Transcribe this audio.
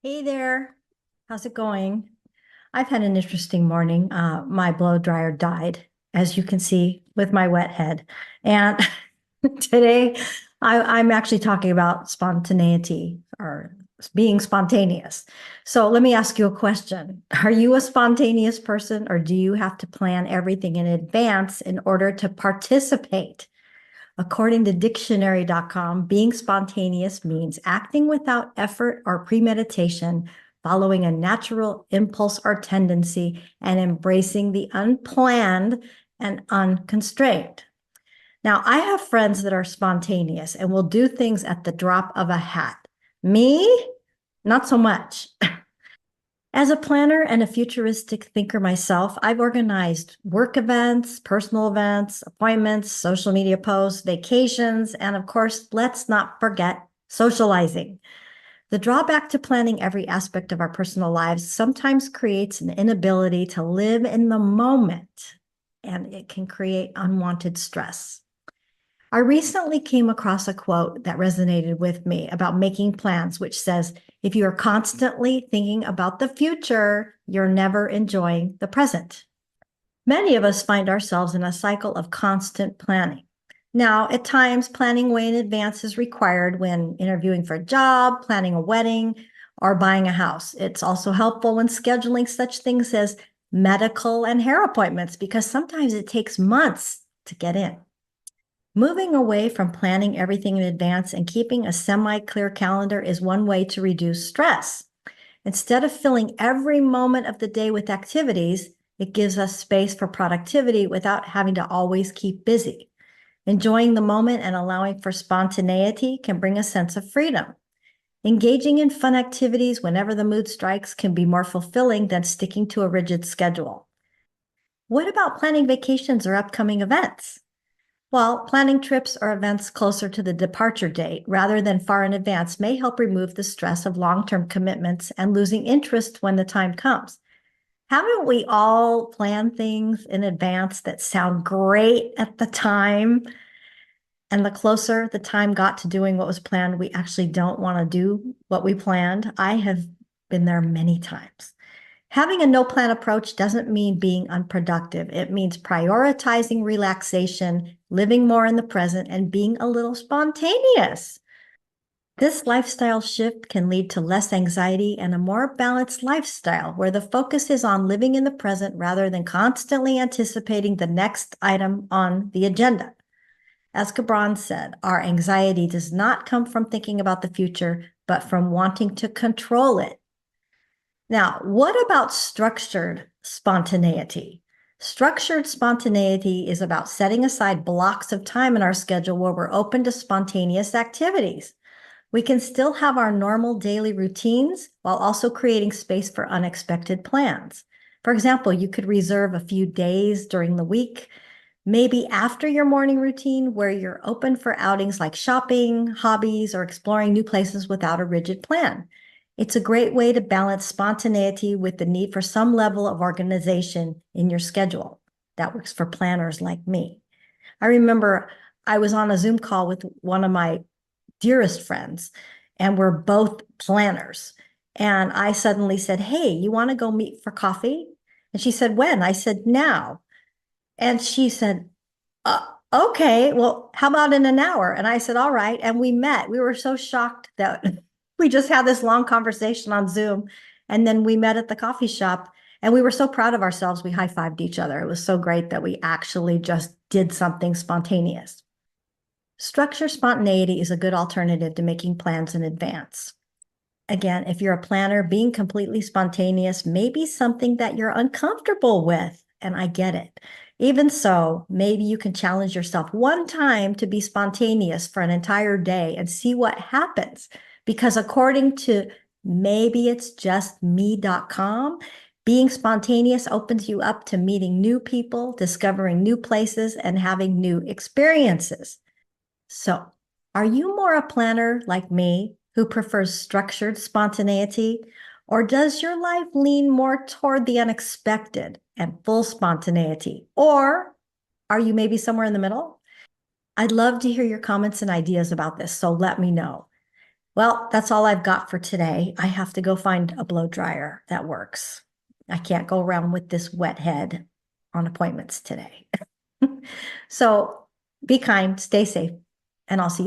Hey there, how's it going? I've had an interesting morning. My blow dryer died, as you can see with my wet head. And today I'm actually talking about spontaneity or being spontaneous. So let me ask you a question. Are you a spontaneous person, or do you have to plan everything in advance in order to participate? According to dictionary.com, being spontaneous means acting without effort or premeditation, following a natural impulse or tendency, and embracing the unplanned and unconstrained. Now, I have friends that are spontaneous and will do things at the drop of a hat. Me, not so much. As a planner and a futuristic thinker myself, I've organized work events, personal events, appointments, social media posts, vacations, and of course, let's not forget socializing. The drawback to planning every aspect of our personal lives sometimes creates an inability to live in the moment, and it can create unwanted stress. I recently came across a quote that resonated with me about making plans, which says, if you are constantly thinking about the future, you're never enjoying the present. Many of us find ourselves in a cycle of constant planning. Now, at times, planning way in advance is required when interviewing for a job, planning a wedding, or buying a house. It's also helpful when scheduling such things as medical and hair appointments because sometimes it takes months to get in. Moving away from planning everything in advance and keeping a semi-clear calendar is one way to reduce stress. Instead of filling every moment of the day with activities, it gives us space for productivity without having to always keep busy. Enjoying the moment and allowing for spontaneity can bring a sense of freedom. Engaging in fun activities whenever the mood strikes can be more fulfilling than sticking to a rigid schedule. What about planning vacations or upcoming events? Well, planning trips or events closer to the departure date rather than far in advance may help remove the stress of long-term commitments and losing interest when the time comes. Haven't we all planned things in advance that sound great at the time? And the closer the time got to doing what was planned, we actually don't want to do what we planned. I have been there many times. Having a no plan approach doesn't mean being unproductive. It means prioritizing relaxation, living more in the present, and being a little spontaneous. This lifestyle shift can lead to less anxiety and a more balanced lifestyle where the focus is on living in the present rather than constantly anticipating the next item on the agenda. As Gibran said, our anxiety does not come from thinking about the future, but from wanting to control it. Now, what about structured spontaneity? Structured spontaneity is about setting aside blocks of time in our schedule where we're open to spontaneous activities. We can still have our normal daily routines while also creating space for unexpected plans. For example, you could reserve a few days during the week, maybe after your morning routine, where you're open for outings like shopping, hobbies, or exploring new places without a rigid plan. It's a great way to balance spontaneity with the need for some level of organization in your schedule. That works for planners like me. I remember I was on a Zoom call with one of my dearest friends, and we're both planners. And I suddenly said, hey, you want to go meet for coffee? And she said, when? I said, now. And she said, uh, okay, well, how about in an hour? And I said, all right. And we met. We were so shocked that we just had this long conversation on Zoom. And then we met at the coffee shop and we were so proud of ourselves. We high-fived each other. It was so great that we actually just did something spontaneous. Structure spontaneity is a good alternative to making plans in advance. Again, if you're a planner, being completely spontaneous may be something that you're uncomfortable with, and I get it. Even so, maybe you can challenge yourself one time to be spontaneous for an entire day and see what happens. Because according to maybeitsjustme.com, being spontaneous opens you up to meeting new people, discovering new places, and having new experiences. So, are you more a planner like me who prefers structured spontaneity, or does your life lean more toward the unexpected and full spontaneity? Or are you maybe somewhere in the middle? I'd love to hear your comments and ideas about this, so let me know. Well, that's all I've got for today. I have to go find a blow dryer that works. I can't go around with this wet head on appointments today. So be kind, stay safe, and I'll see you soon.